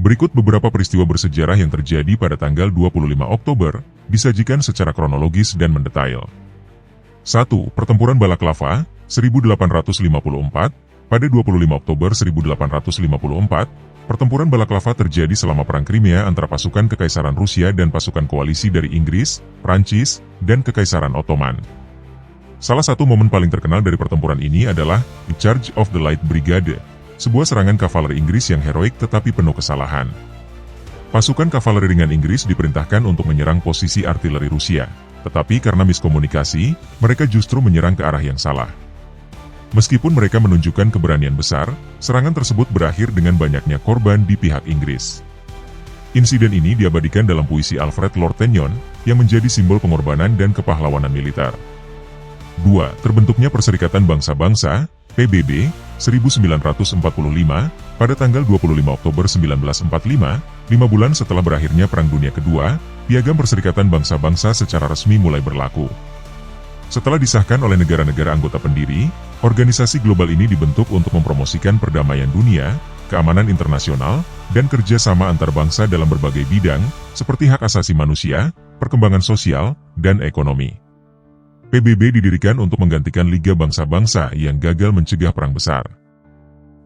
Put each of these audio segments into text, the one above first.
Berikut beberapa peristiwa bersejarah yang terjadi pada tanggal 25 Oktober, disajikan secara kronologis dan mendetail. 1. Pertempuran Balaklava, 1854. Pada 25 Oktober 1854, pertempuran Balaklava terjadi selama Perang Crimea antara pasukan Kekaisaran Rusia dan pasukan koalisi dari Inggris, Prancis, dan Kekaisaran Ottoman. Salah satu momen paling terkenal dari pertempuran ini adalah The Charge of the Light Brigade, sebuah serangan kavaleri Inggris yang heroik tetapi penuh kesalahan. Pasukan kavaleri ringan Inggris diperintahkan untuk menyerang posisi artileri Rusia, tetapi karena miskomunikasi, mereka justru menyerang ke arah yang salah. Meskipun mereka menunjukkan keberanian besar, serangan tersebut berakhir dengan banyaknya korban di pihak Inggris. Insiden ini diabadikan dalam puisi Alfred Lord Tennyson, yang menjadi simbol pengorbanan dan kepahlawanan militer. 2. Terbentuknya Perserikatan Bangsa-Bangsa, PBB, 1945, pada tanggal 25 Oktober 1945, 5 bulan setelah berakhirnya Perang Dunia Kedua, Piagam Perserikatan Bangsa-Bangsa secara resmi mulai berlaku. Setelah disahkan oleh negara-negara anggota pendiri, organisasi global ini dibentuk untuk mempromosikan perdamaian dunia, keamanan internasional, dan kerjasama antar bangsa dalam berbagai bidang, seperti hak asasi manusia, perkembangan sosial, dan ekonomi. PBB didirikan untuk menggantikan Liga Bangsa-Bangsa yang gagal mencegah perang besar.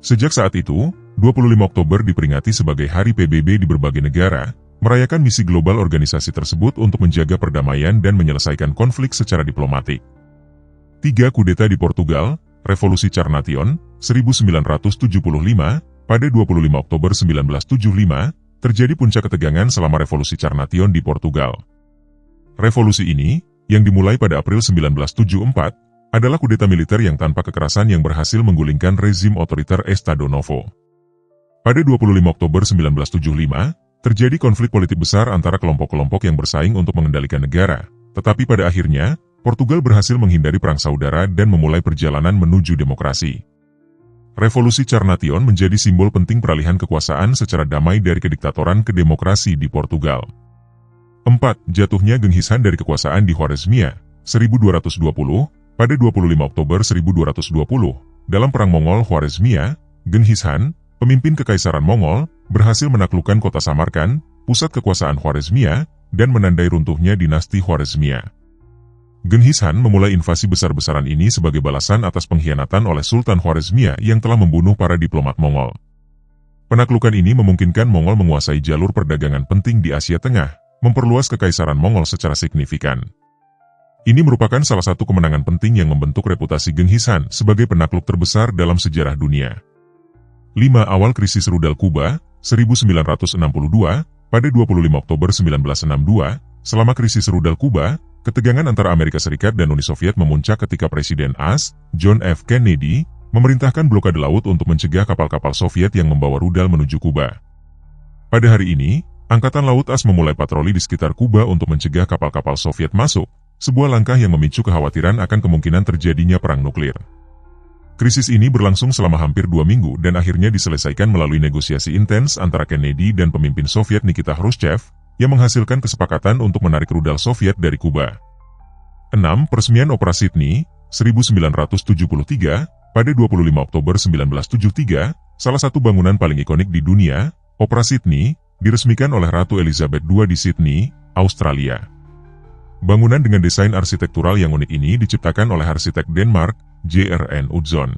Sejak saat itu, 25 Oktober diperingati sebagai Hari PBB di berbagai negara, merayakan misi global organisasi tersebut untuk menjaga perdamaian dan menyelesaikan konflik secara diplomatik. 3. Kudeta di Portugal, Revolusi Carnation, 1975, pada 25 Oktober 1975, terjadi puncak ketegangan selama Revolusi Carnation di Portugal. Revolusi ini, yang dimulai pada April 1974, adalah kudeta militer yang tanpa kekerasan yang berhasil menggulingkan rezim otoriter Estado Novo. Pada 25 Oktober 1975, terjadi konflik politik besar antara kelompok-kelompok yang bersaing untuk mengendalikan negara, tetapi pada akhirnya, Portugal berhasil menghindari perang saudara dan memulai perjalanan menuju demokrasi. Revolusi Carnation menjadi simbol penting peralihan kekuasaan secara damai dari kediktatoran ke demokrasi di Portugal. 4. Jatuhnya Genghis Khan dari kekuasaan di Khwarezmia, 1220, pada 25 Oktober 1220, dalam Perang Mongol-Khwarezmia, Genghis Khan, pemimpin Kekaisaran Mongol, berhasil menaklukkan kota Samarkand, pusat kekuasaan Khwarezmia, dan menandai runtuhnya dinasti Khwarezmia. Genghis Khan memulai invasi besar-besaran ini sebagai balasan atas pengkhianatan oleh Sultan Khwarezmia yang telah membunuh para diplomat Mongol. Penaklukan ini memungkinkan Mongol menguasai jalur perdagangan penting di Asia Tengah, memperluas Kekaisaran Mongol secara signifikan. Ini merupakan salah satu kemenangan penting yang membentuk reputasi Genghis Khan sebagai penakluk terbesar dalam sejarah dunia. 5. Awal krisis rudal Kuba, 1962, pada 25 Oktober 1962, selama krisis rudal Kuba, ketegangan antara Amerika Serikat dan Uni Soviet memuncak ketika Presiden AS, John F. Kennedy, memerintahkan blokade laut untuk mencegah kapal-kapal Soviet yang membawa rudal menuju Kuba. Pada hari ini, Angkatan Laut AS memulai patroli di sekitar Kuba untuk mencegah kapal-kapal Soviet masuk, sebuah langkah yang memicu kekhawatiran akan kemungkinan terjadinya perang nuklir. Krisis ini berlangsung selama hampir 2 minggu dan akhirnya diselesaikan melalui negosiasi intens antara Kennedy dan pemimpin Soviet Nikita Khrushchev, yang menghasilkan kesepakatan untuk menarik rudal Soviet dari Kuba. 6. Peresmian Operasi Sydney, 1973, pada 25 Oktober 1973, salah satu bangunan paling ikonik di dunia, Operasi Sydney, diresmikan oleh Ratu Elizabeth II di Sydney, Australia. Bangunan dengan desain arsitektural yang unik ini diciptakan oleh arsitek Denmark, J.R.N. Utzon.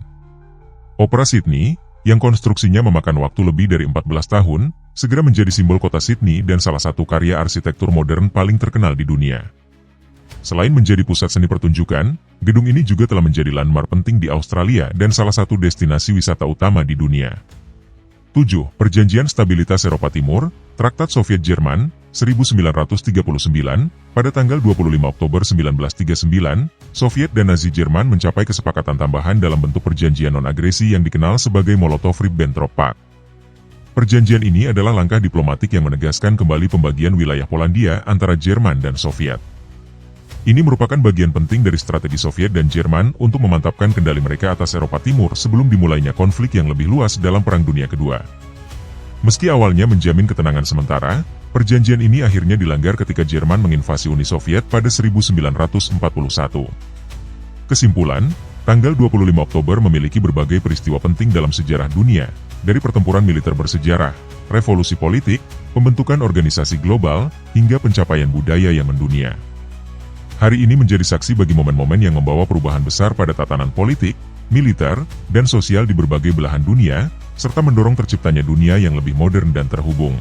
Operasi Sydney, yang konstruksinya memakan waktu lebih dari 14 tahun, segera menjadi simbol kota Sydney dan salah satu karya arsitektur modern paling terkenal di dunia. Selain menjadi pusat seni pertunjukan, gedung ini juga telah menjadi landmark penting di Australia dan salah satu destinasi wisata utama di dunia. 7. Perjanjian Stabilitas Eropa Timur, Traktat Soviet-Jerman, 1939, pada tanggal 25 Oktober 1939, Soviet dan Nazi Jerman mencapai kesepakatan tambahan dalam bentuk perjanjian non-agresi yang dikenal sebagai Molotov-Ribbentrop Pact. Perjanjian ini adalah langkah diplomatik yang menegaskan kembali pembagian wilayah Polandia antara Jerman dan Soviet. Ini merupakan bagian penting dari strategi Soviet dan Jerman untuk memantapkan kendali mereka atas Eropa Timur sebelum dimulainya konflik yang lebih luas dalam Perang Dunia Kedua. Meski awalnya menjamin ketenangan sementara, perjanjian ini akhirnya dilanggar ketika Jerman menginvasi Uni Soviet pada 1941. Kesimpulan, Tanggal 25 Oktober memiliki berbagai peristiwa penting dalam sejarah dunia, dari pertempuran militer bersejarah, revolusi politik, pembentukan organisasi global, hingga pencapaian budaya yang mendunia. Hari ini menjadi saksi bagi momen-momen yang membawa perubahan besar pada tatanan politik, militer, dan sosial di berbagai belahan dunia, serta mendorong terciptanya dunia yang lebih modern dan terhubung.